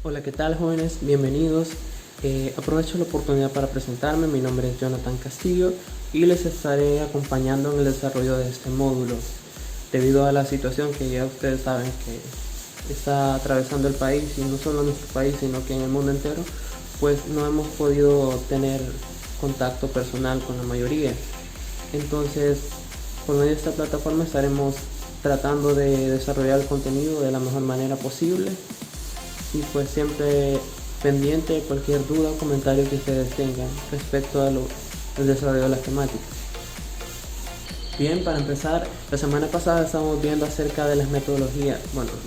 Hola, ¿qué tal, jóvenes? Bienvenidos. Aprovecho la oportunidad para presentarme. Mi nombre es Jonathan Castillo y les estaré acompañando en el desarrollo de este módulo. Debido a la situación que ya ustedes saben que está atravesando el país, y no solo nuestro país, sino que en el mundo entero, pues no hemos podido tener contacto personal con la mayoría. Entonces, por medio de esta plataforma estaremos tratando de desarrollar el contenido de la mejor manera posible, y pues siempre pendiente de cualquier duda o comentario que ustedes tengan respecto al desarrollo de las temáticas. Bien, para empezar, la semana pasada estábamos viendo acerca de las metodologías,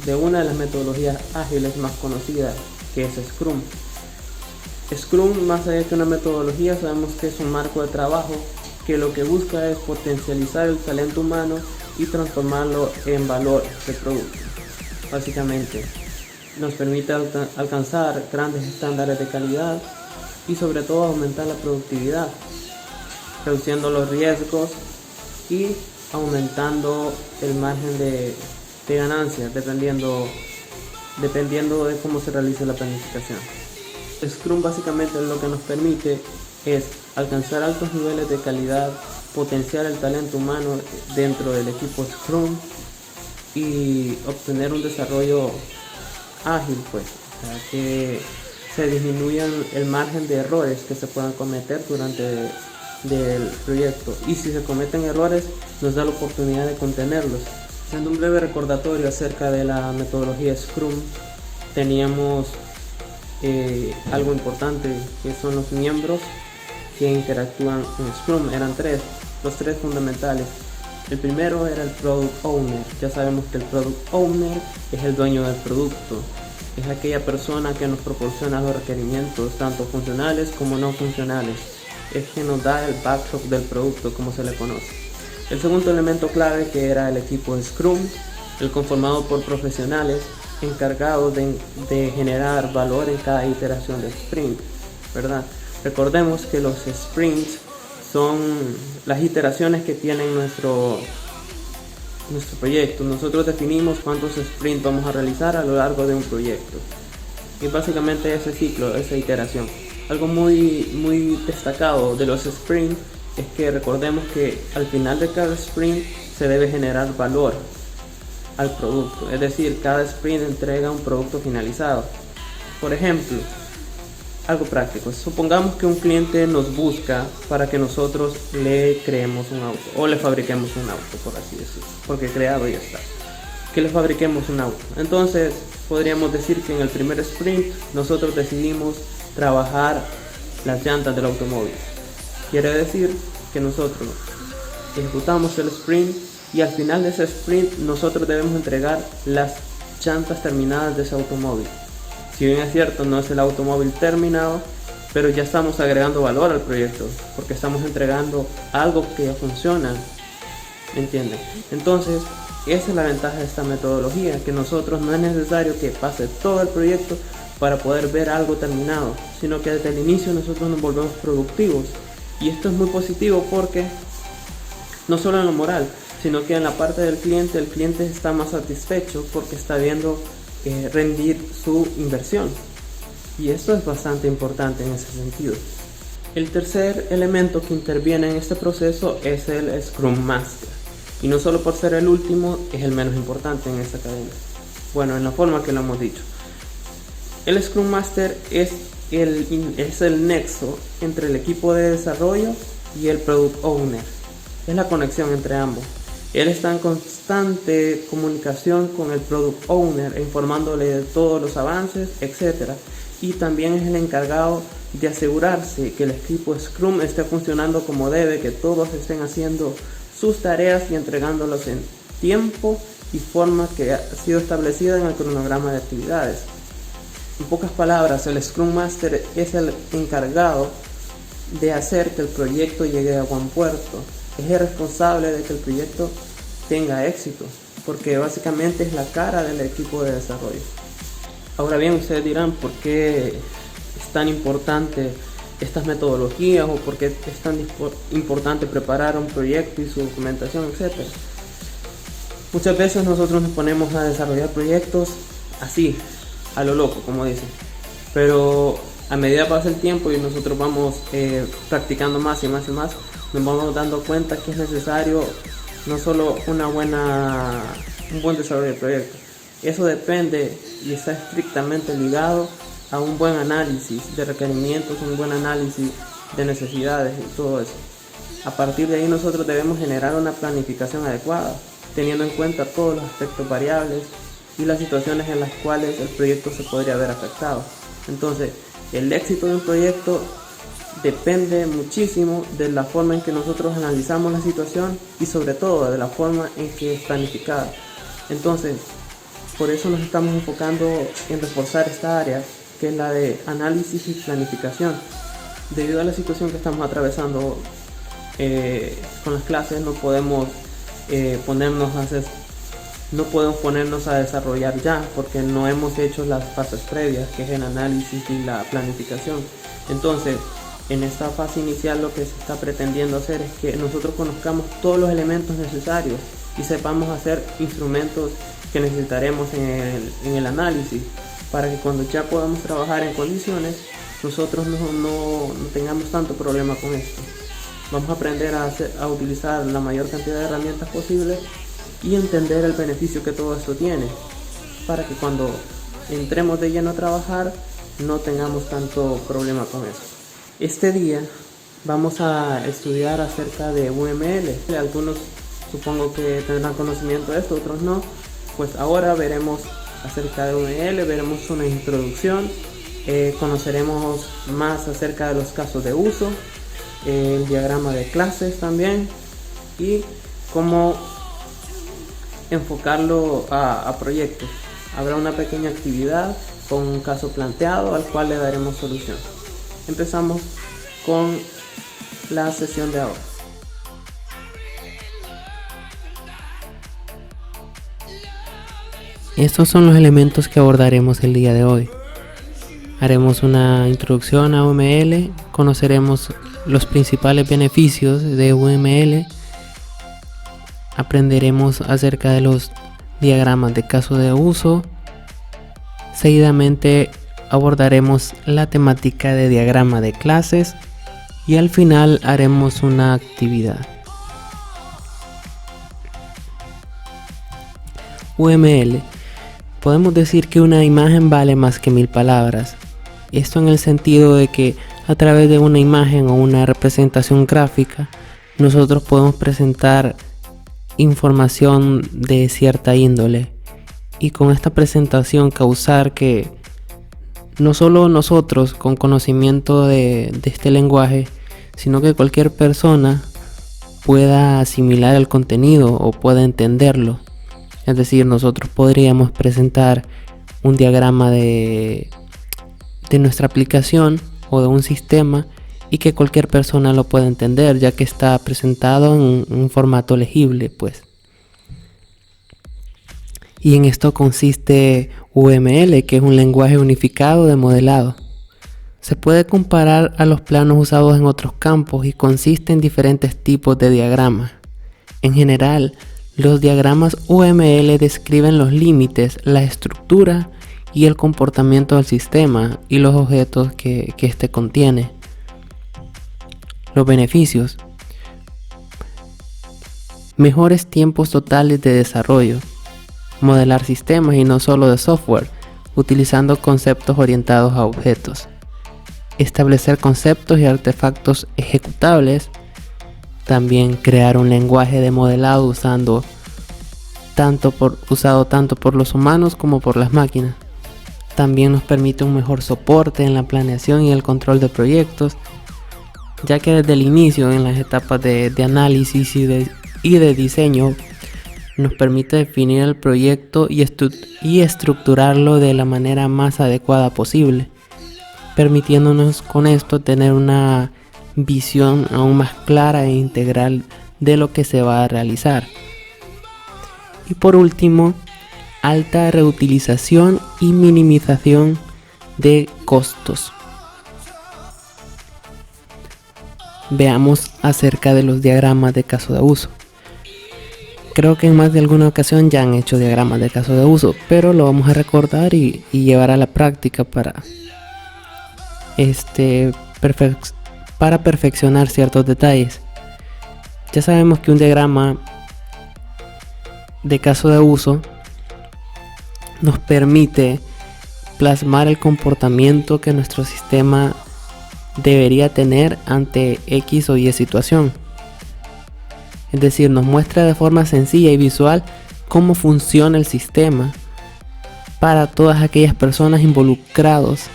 de una de las metodologías ágiles más conocidas, que es Scrum. Scrum, más allá que una metodología, sabemos que es un marco de trabajo que lo que busca es potencializar el talento humano y transformarlo en valor de producto. Básicamente, nos permite alcanzar grandes estándares de calidad y sobre todo aumentar la productividad, reduciendo los riesgos y aumentando el margen de ganancias dependiendo de cómo se realice la planificación. Scrum básicamente lo que nos permite es alcanzar altos niveles de calidad, potenciar el talento humano dentro del equipo Scrum y obtener un desarrollo ágil, pues, para que se disminuyan el margen de errores que se puedan cometer durante el proyecto, y si se cometen errores nos da la oportunidad de contenerlos. Haciendo un breve recordatorio acerca de la metodología Scrum, teníamos algo importante, que son los miembros que interactúan en Scrum. Eran los tres fundamentales. El primero era el Product Owner. Ya sabemos que el Product Owner es el dueño del producto. Es aquella persona que nos proporciona los requerimientos, tanto funcionales como no funcionales. Es quien nos da el backlog del producto, como se le conoce. El segundo elemento clave, que era el equipo Scrum, el conformado por profesionales encargados de generar valor en cada iteración de sprint, ¿verdad? Recordemos que los sprints son las iteraciones que tiene nuestro proyecto. Nosotros definimos cuántos sprints vamos a realizar a lo largo de un proyecto, y básicamente ese ciclo, esa iteración. Algo muy destacado de los sprints es que recordemos que al final de cada sprint se debe generar valor al producto, es decir, cada sprint entrega un producto finalizado. Por ejemplo, algo práctico: supongamos que un cliente nos busca para que nosotros le creemos un auto, o le fabriquemos un auto, por así decirlo, porque creado ya está, que le fabriquemos un auto. Entonces podríamos decir que en el primer sprint nosotros decidimos trabajar las llantas del automóvil. Quiere decir que nosotros ejecutamos el sprint, y al final de ese sprint nosotros debemos entregar las llantas terminadas de ese automóvil. Si bien es cierto, no es el automóvil terminado, pero ya estamos agregando valor al proyecto, porque estamos entregando algo que ya funciona, ¿me entienden? Entonces, esa es la ventaja de esta metodología, que nosotros no es necesario que pase todo el proyecto para poder ver algo terminado, sino que desde el inicio nosotros nos volvemos productivos. Y esto es muy positivo, porque no solo en lo moral, sino que en la parte del cliente, el cliente está más satisfecho porque está viendo rendir su inversión, y esto es bastante importante en ese sentido. El tercer elemento que interviene en este proceso es el Scrum Master, y no solo por ser el último es el menos importante en esta cadena, en la forma que lo hemos dicho. El Scrum Master es el nexo entre el equipo de desarrollo y el Product Owner, es la conexión entre ambos. Él está en constante comunicación con el Product Owner, informándole de todos los avances, etc. Y también es el encargado de asegurarse que el equipo Scrum esté funcionando como debe, que todos estén haciendo sus tareas y entregándolos en tiempo y forma que ha sido establecida en el cronograma de actividades. En pocas palabras, el Scrum Master es el encargado de hacer que el proyecto llegue a buen puerto. Es el responsable de que el proyecto tenga éxito, porque básicamente es la cara del equipo de desarrollo. Ahora bien, ustedes dirán, ¿por qué es tan importante estas metodologías, o por qué es tan importante preparar un proyecto y su documentación, etcétera? Muchas veces nosotros nos ponemos a desarrollar proyectos así, a lo loco, como dicen. Pero a medida que pasa el tiempo y nosotros vamos practicando más y más y más, nos vamos dando cuenta que es necesario no solo un buen desarrollo del proyecto. Eso depende y está estrictamente ligado a un buen análisis de requerimientos, un buen análisis de necesidades y todo eso. A partir de ahí nosotros debemos generar una planificación adecuada, teniendo en cuenta todos los aspectos variables y las situaciones en las cuales el proyecto se podría ver afectado. Entonces, el éxito de un proyecto depende muchísimo de la forma en que nosotros analizamos la situación y sobre todo de la forma en que es planificada. Entonces, por eso nos estamos enfocando en reforzar esta área, que es la de análisis y planificación. Debido a la situación que estamos atravesando con las clases, no podemos ponernos a desarrollar ya, porque no hemos hecho las fases previas, que es el análisis y la planificación. Entonces, en esta fase inicial lo que se está pretendiendo hacer es que nosotros conozcamos todos los elementos necesarios y sepamos hacer instrumentos que necesitaremos en el análisis, para que cuando ya podamos trabajar en condiciones, nosotros no tengamos tanto problema con esto. Vamos a aprender a utilizar la mayor cantidad de herramientas posibles y entender el beneficio que todo esto tiene, para que cuando entremos de lleno a trabajar no tengamos tanto problema con eso. Este día vamos a estudiar acerca de UML. Algunos supongo que tendrán conocimiento de esto, otros no. Pues ahora veremos acerca de UML, veremos una introducción, conoceremos más acerca de los casos de uso, el diagrama de clases también, y cómo enfocarlo a proyectos. Habrá una pequeña actividad con un caso planteado al cual le daremos solución. Empezamos con la sesión de ahora. Estos son los elementos que abordaremos el día de hoy. Haremos una introducción a UML, conoceremos los principales beneficios de UML, aprenderemos acerca de los diagramas de caso de uso, seguidamente abordaremos la temática de diagrama de clases y al final haremos una actividad. UML. Podemos decir que una imagen vale más que 1000 palabras. Esto en el sentido de que a través de una imagen o una representación gráfica nosotros podemos presentar información de cierta índole y con esta presentación causar que no solo nosotros con conocimiento de este lenguaje, sino que cualquier persona pueda asimilar el contenido o pueda entenderlo. Es decir, nosotros podríamos presentar un diagrama de nuestra aplicación o de un sistema y que cualquier persona lo pueda entender, ya que está presentado en un formato legible, pues. Y en esto consiste UML, que es un lenguaje unificado de modelado. Se puede comparar a los planos usados en otros campos y consiste en diferentes tipos de diagramas. En general, los diagramas UML describen los límites, la estructura y el comportamiento del sistema y los objetos que éste contiene. Los beneficios: mejores tiempos totales de desarrollo, modelar sistemas y no solo de software, utilizando conceptos orientados a objetos, establecer conceptos y artefactos ejecutables. También crear un lenguaje de modelado usado tanto por los humanos como por las máquinas. También nos permite un mejor soporte en la planeación y el control de proyectos, ya que desde el inicio, en las etapas de análisis y de diseño, nos permite definir el proyecto y estructurarlo de la manera más adecuada posible, permitiéndonos con esto tener una visión aún más clara e integral de lo que se va a realizar. Y por último, alta reutilización y minimización de costos. Veamos acerca de los diagramas de caso de uso. Creo que en más de alguna ocasión ya han hecho diagramas de caso de uso, pero lo vamos a recordar y llevar a la práctica para perfeccionar ciertos detalles. Ya sabemos que un diagrama de caso de uso nos permite plasmar el comportamiento que nuestro sistema debería tener ante X o Y situación. Es decir, nos muestra de forma sencilla y visual cómo funciona el sistema para todas aquellas personas involucradas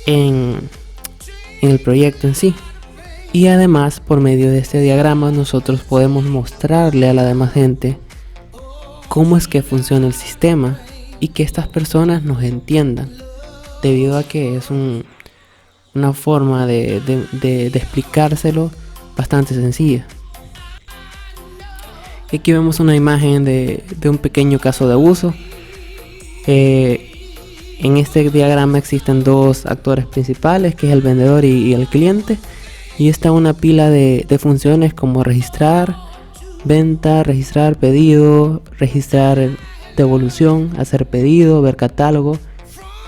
en el proyecto en sí. Y además, por medio de este diagrama, nosotros podemos mostrarle a la demás gente cómo es que funciona el sistema y que estas personas nos entiendan, debido a que es una forma de explicárselo bastante sencilla. Aquí vemos una imagen de un pequeño caso de uso. En este diagrama existen dos actores principales, que es el vendedor y el cliente, y está una pila de funciones como registrar venta, registrar pedido, registrar devolución, hacer pedido, ver catálogo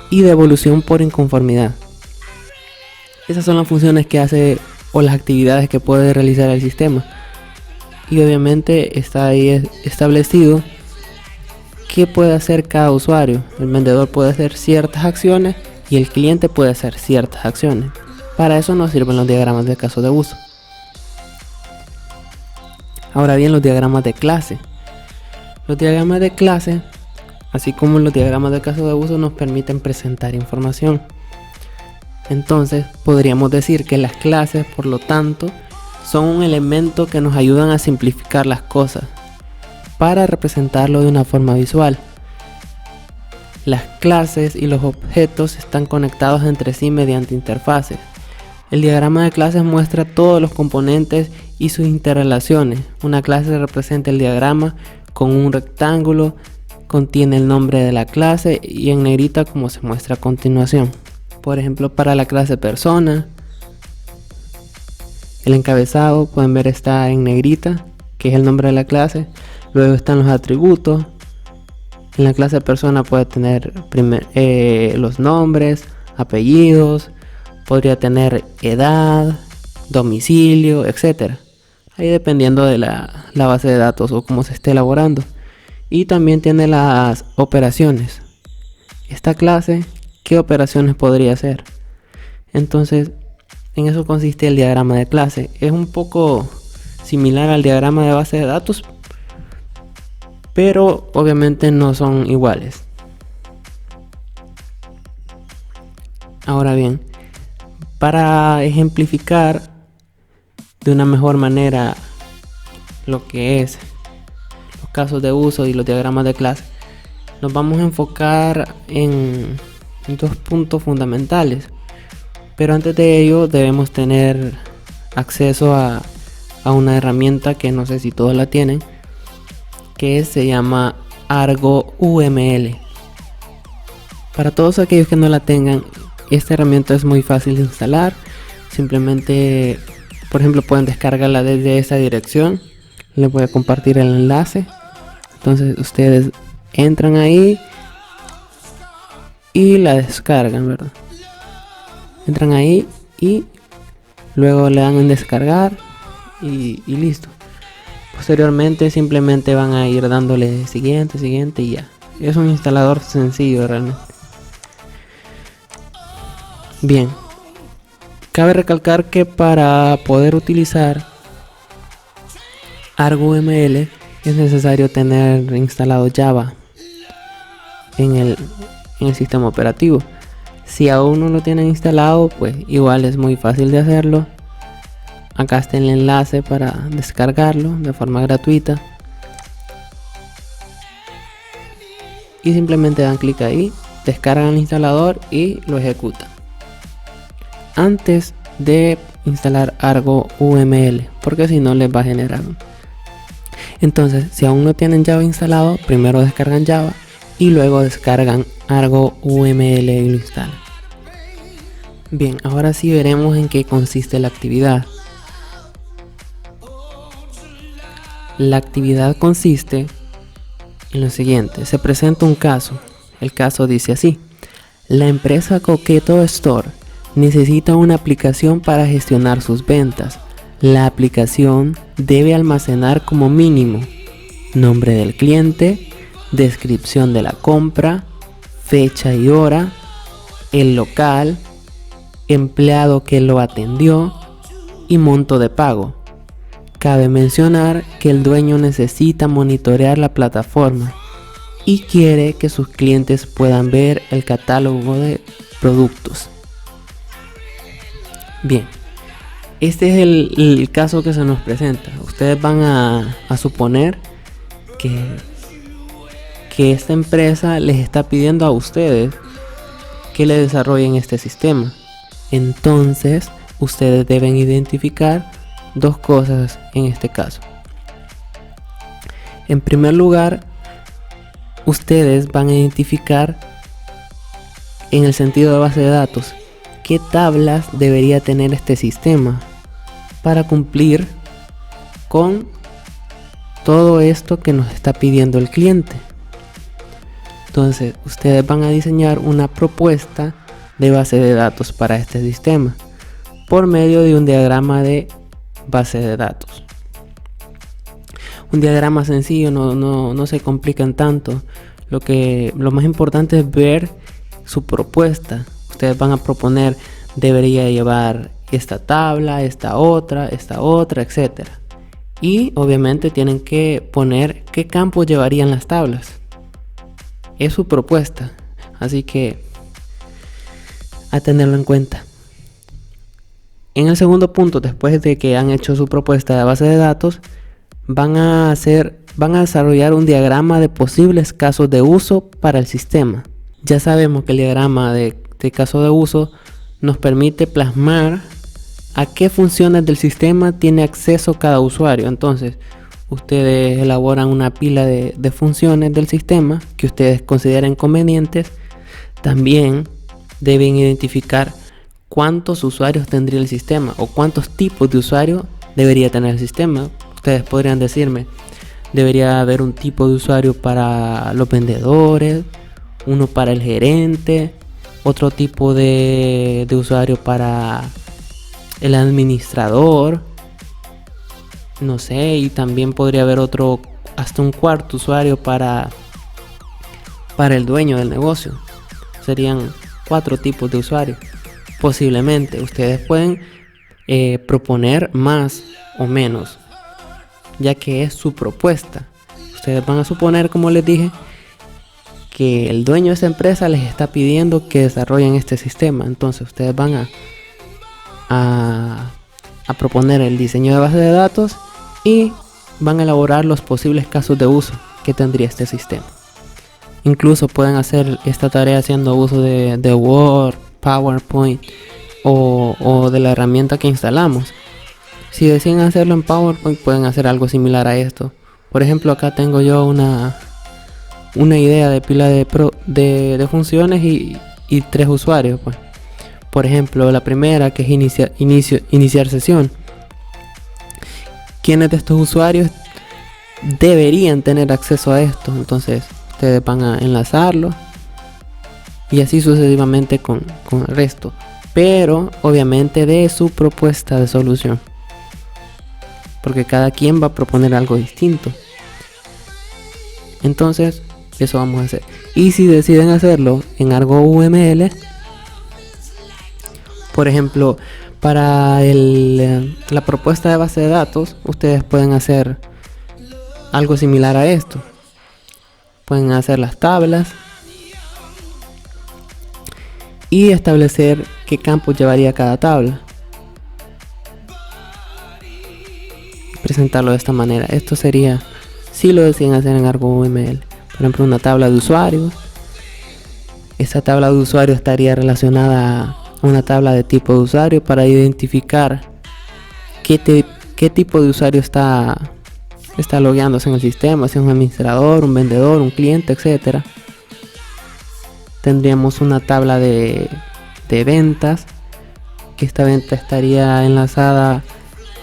y devolución por inconformidad. Esas son las funciones que hace o las actividades que puede realizar el sistema. Y obviamente está ahí establecido qué puede hacer cada usuario. El vendedor puede hacer ciertas acciones y el cliente puede hacer ciertas acciones. Para eso nos sirven los diagramas de caso de uso. Ahora bien, los diagramas de clase. Los diagramas de clase, así como los diagramas de caso de uso, nos permiten presentar información. Entonces, podríamos decir que las clases, por lo tanto, son un elemento que nos ayudan a simplificar las cosas para representarlo de una forma visual. Las clases y los objetos están conectados entre sí mediante interfaces. El diagrama de clases muestra todos los componentes y sus interrelaciones. Una clase representa el diagrama con un rectángulo, contiene el nombre de la clase y en negrita como se muestra a continuación. Por ejemplo, para la clase persona, el encabezado, pueden ver, está en negrita, que es el nombre de la clase. Luego están los atributos. En la clase persona puede tener los nombres, apellidos, podría tener edad, domicilio, etc. Ahí dependiendo de la base de datos o cómo se esté elaborando. Y también tiene las operaciones. Esta clase, ¿qué operaciones podría hacer? Entonces, en eso consiste el diagrama de clase. Es un poco similar al diagrama de base de datos, pero obviamente no son iguales. Ahora bien, para ejemplificar de una mejor manera lo que es los casos de uso y los diagramas de clase, nos vamos a enfocar en dos puntos fundamentales. Pero antes de ello debemos tener acceso a una herramienta que no sé si todos la tienen, que se llama Argo UML. Para todos aquellos que no la tengan, esta herramienta es muy fácil de instalar. Simplemente, por ejemplo, pueden descargarla desde esa dirección. Les voy a compartir el enlace. Entonces ustedes entran ahí y la descargan, ¿verdad? Entran ahí y luego le dan en descargar y listo. Posteriormente simplemente van a ir dándole siguiente y ya. Es un instalador sencillo realmente. Bien, cabe recalcar que para poder utilizar Argo UML es necesario tener instalado Java en el sistema operativo. Si aún no lo tienen instalado, pues igual es muy fácil de hacerlo. Acá está el enlace para descargarlo de forma gratuita. Y simplemente dan clic ahí, descargan el instalador y lo ejecutan. Antes de instalar Argo UML, porque si no les va a generar. Entonces, si aún no tienen Java instalado, primero descargan Java y luego descargan Argo UML y lo instalan. Bien, ahora sí veremos en qué consiste la actividad. La actividad consiste en lo siguiente. Se presenta un caso. El caso dice así: la empresa Coqueto Store necesita una aplicación para gestionar sus ventas. La aplicación debe almacenar como mínimo nombre del cliente, descripción de la compra, fecha y hora, el local, empleado que lo atendió y monto de pago. Cabe mencionar que el dueño necesita monitorear la plataforma y quiere que sus clientes puedan ver el catálogo de productos. Bien, este es el caso que se nos presenta. Ustedes van a suponer que esta empresa les está pidiendo a ustedes que le desarrollen este sistema. Entonces, ustedes deben identificar dos cosas en este caso. En primer lugar, ustedes van a identificar, en el sentido de base de datos, qué tablas debería tener este sistema para cumplir con todo esto que nos está pidiendo el cliente. Entonces, ustedes van a diseñar una propuesta de base de datos para este sistema por medio de un diagrama de base de datos. Un diagrama sencillo, no se complican tanto. Lo más importante es ver su propuesta. Ustedes van a proponer: debería llevar esta tabla, esta otra, etc. Y obviamente tienen que poner qué campos llevarían las tablas. Es su propuesta, así que a tenerlo en cuenta. En el segundo punto, después de que han hecho su propuesta de base de datos, van a desarrollar un diagrama de posibles casos de uso para el sistema. Ya sabemos que el diagrama de caso de uso nos permite plasmar a qué funciones del sistema tiene acceso cada usuario. Entonces, ustedes elaboran una pila de funciones del sistema que ustedes consideren convenientes. También deben identificar cuántos usuarios tendría el sistema o cuántos tipos de usuario debería tener el sistema. Ustedes podrían decirme: debería haber un tipo de usuario para los vendedores, uno para el gerente, otro tipo de usuario para el administrador, no sé, y también podría haber otro, hasta un cuarto usuario para el dueño del negocio. Serían 4 tipos de usuarios. Posiblemente ustedes pueden proponer más o menos, ya que es su propuesta. Ustedes van a suponer, como les dije, que el dueño de esa empresa les está pidiendo que desarrollen este sistema. Entonces ustedes van a proponer el diseño de base de datos y van a elaborar los posibles casos de uso que tendría este sistema. Incluso pueden hacer esta tarea haciendo uso de Word, PowerPoint o de la herramienta que instalamos. Si deciden hacerlo en PowerPoint, pueden hacer algo similar a esto. Por ejemplo, acá tengo yo una idea de pila de funciones y 3 usuarios, pues. Por ejemplo, la primera, que es iniciar sesión. ¿Quiénes de estos usuarios deberían tener acceso a esto? Entonces ustedes van a enlazarlo y así sucesivamente con el resto, pero obviamente de su propuesta de solución, porque cada quien va a proponer algo distinto. Entonces eso vamos a hacer. Y si deciden hacerlo en algo UML, por ejemplo, para la propuesta de base de datos, ustedes pueden hacer algo similar a esto. Pueden hacer las tablas y establecer qué campos llevaría cada tabla. Presentarlo de esta manera. Esto sería si lo deciden hacer en Argo UML. Por ejemplo, una tabla de usuarios. Esta tabla de usuarios estaría relacionada a una tabla de tipo de usuario para identificar qué tipo de usuario está logueándose en el sistema, si es un administrador, un vendedor, un cliente, etc. Tendríamos una tabla de ventas, que esta venta estaría enlazada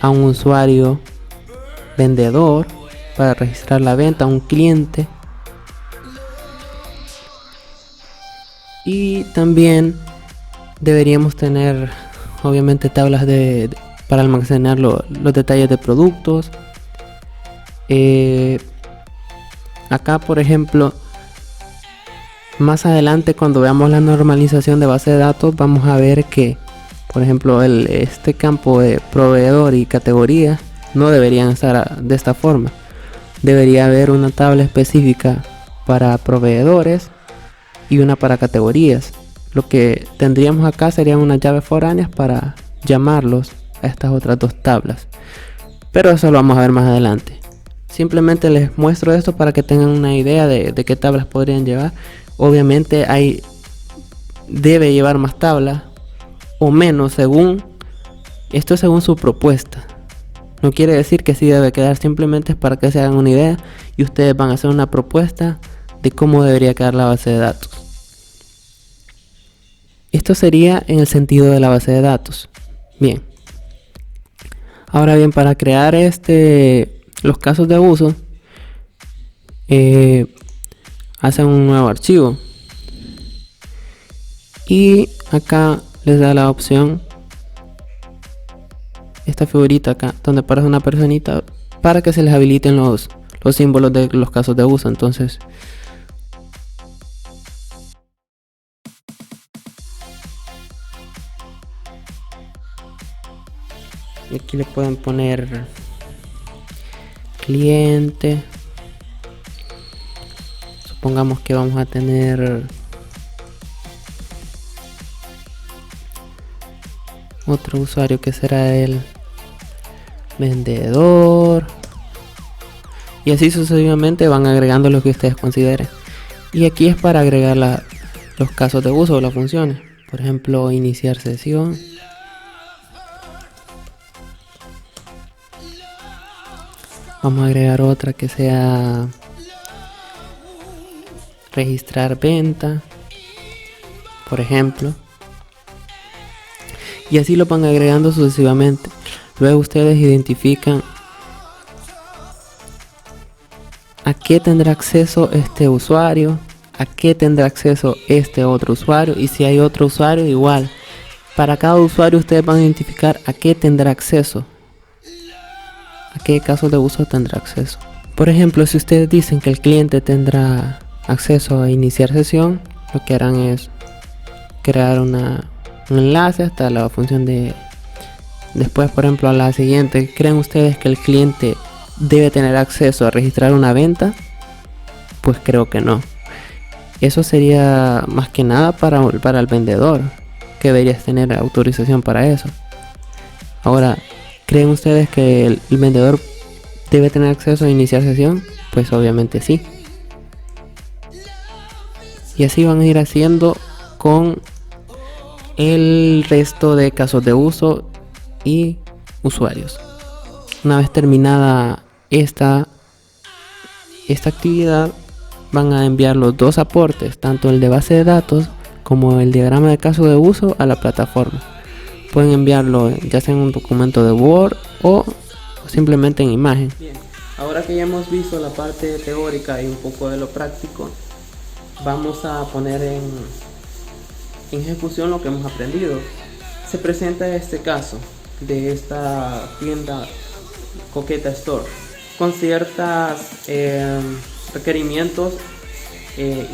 a un usuario vendedor, para registrar la venta a un cliente. Y también deberíamos tener obviamente tablas para almacenar los detalles de productos. Acá por ejemplo, más adelante cuando veamos la normalización de base de datos, vamos a ver que por ejemplo este campo de proveedor y categoría no deberían estar de esta forma. Debería haber una tabla específica para proveedores y una para categorías. Lo que tendríamos acá serían unas llaves foráneas para llamarlos a estas otras dos tablas, pero eso lo vamos a ver más adelante. Simplemente les muestro esto para que tengan una idea de qué tablas podrían llevar. Obviamente debe llevar más tablas o menos según su propuesta. No quiere decir que sí debe quedar, simplemente es para que se hagan una idea y ustedes van a hacer una propuesta de cómo debería quedar la base de datos. Esto sería en el sentido de la base de datos. Bien. Ahora bien, para crear los casos de uso, hacen un nuevo archivo y acá les da la opción, esta figurita acá donde aparece una personita, para que se les habiliten los símbolos de los casos de uso. Entonces aquí le pueden poner cliente. Supongamos que vamos a tener otro usuario que será el vendedor, y así sucesivamente van agregando lo que ustedes consideren. Y aquí es para agregar los casos de uso o las funciones. Por ejemplo, iniciar sesión. Vamos a agregar otra que sea registrar venta, por ejemplo. Y así lo van agregando sucesivamente. Luego ustedes identifican a qué tendrá acceso este usuario, a qué tendrá acceso este otro usuario, y si hay otro usuario igual. Para cada usuario ustedes van a identificar a qué tendrá acceso, a qué caso de uso tendrá acceso. Por ejemplo, si ustedes dicen que el cliente tendrá acceso a iniciar sesión, lo que harán es crear un enlace hasta la función de después. Por ejemplo, a la siguiente, ¿creen ustedes que el cliente debe tener acceso a registrar una venta? Pues creo que no. Eso sería más que nada para el vendedor, que deberías tener autorización para eso. Ahora, ¿creen ustedes que el vendedor debe tener acceso a iniciar sesión? Pues obviamente sí. Y así van a ir haciendo con el resto de casos de uso y usuarios. Una vez terminada esta actividad, van a enviar los dos aportes, tanto el de base de datos como el diagrama de caso de uso, a la plataforma. Pueden enviarlo ya sea en un documento de Word o simplemente en imagen. Bien, ahora que ya hemos visto la parte teórica y un poco de lo práctico, vamos a poner en ejecución lo que hemos aprendido. Se presenta este caso de esta tienda Coqueta Store con ciertos requerimientos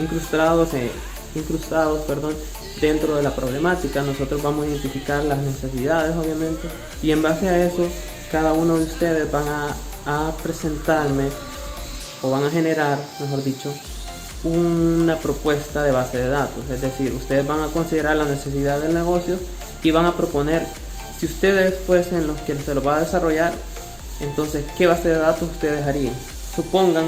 incrustados dentro de la problemática. Nosotros vamos a identificar las necesidades, obviamente, y en base a eso cada uno de ustedes van a presentarme, o van a generar, mejor dicho, una propuesta de base de datos. Es decir, ustedes van a considerar la necesidad del negocio y van a proponer, si ustedes fuesen los que se lo va a desarrollar, entonces qué base de datos ustedes harían. Supongan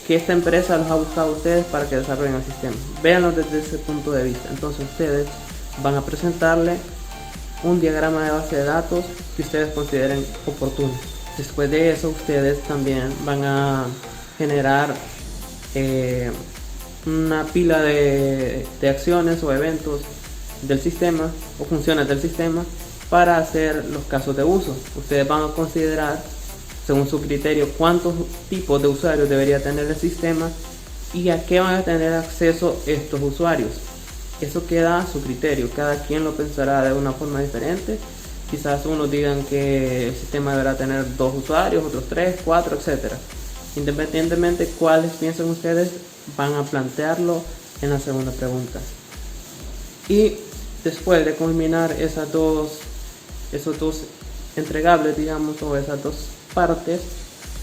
que esta empresa los ha buscado a ustedes para que desarrollen el sistema. Véanlo desde ese punto de vista. Entonces ustedes van a presentarle un diagrama de base de datos que ustedes consideren oportuno. Después de eso, ustedes también van a generar una pila de acciones o eventos del sistema o funciones del sistema para hacer los casos de uso. Ustedes van a considerar según su criterio, cuántos tipos de usuarios debería tener el sistema y a qué van a tener acceso estos usuarios. Eso queda a su criterio, cada quien lo pensará de una forma diferente. Quizás unos digan que el sistema deberá tener 2 usuarios, otros 3, 4, etc. Independientemente cuáles piensen ustedes, van a plantearlo en la segunda pregunta. Y después de culminar esos dos entregables, digamos, o esas 2 partes,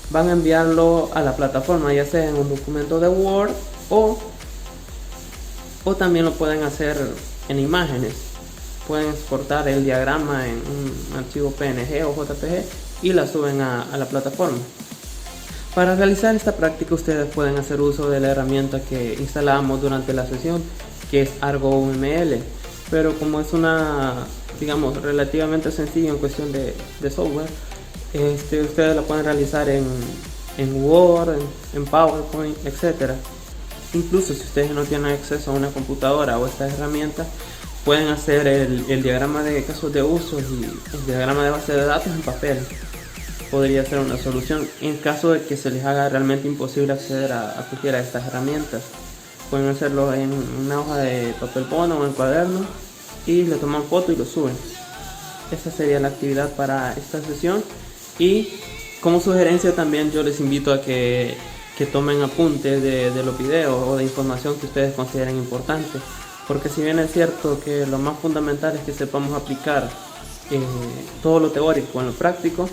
van a enviarlo a la plataforma, ya sea en un documento de Word o también lo pueden hacer en imágenes. Pueden exportar el diagrama en un archivo PNG o JPG y la suben a la plataforma. Para realizar esta práctica ustedes pueden hacer uso de la herramienta que instalamos durante la sesión, que es ArgoUML, pero como es una, digamos, relativamente sencilla en cuestión de software, ustedes la pueden realizar en Word, en PowerPoint, etc. Incluso si ustedes no tienen acceso a una computadora o esta herramienta, pueden hacer el diagrama de casos de uso y el diagrama de base de datos en papel. Podría ser una solución en caso de que se les haga realmente imposible acceder a cualquiera de estas herramientas. Pueden hacerlo en una hoja de papel bond o en cuaderno y le toman foto y lo suben. Esta sería la actividad para esta sesión, y como sugerencia también yo les invito a que tomen apuntes de los videos o de información que ustedes consideren importante, porque si bien es cierto que lo más fundamental es que sepamos aplicar todo lo teórico en lo práctico,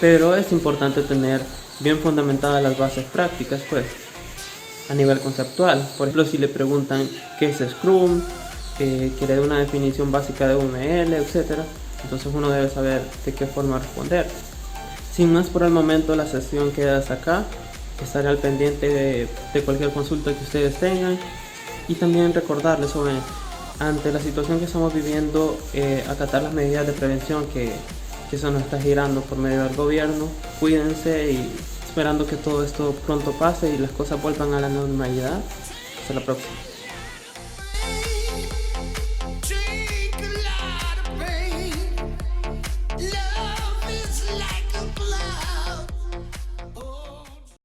pero es importante tener bien fundamentadas las bases prácticas, pues a nivel conceptual. Por ejemplo, si le preguntan qué es Scrum, que le dé una definición básica de UML, etc., entonces uno debe saber de qué forma responder. Sin más por el momento, la sesión queda hasta acá. Estaré al pendiente de cualquier consulta que ustedes tengan, y también recordarles sobre, ante la situación que estamos viviendo, acatar las medidas de prevención que se nos está girando por medio del gobierno. Cuídense, y esperando que todo esto pronto pase y las cosas vuelvan a la normalidad. Hasta la próxima.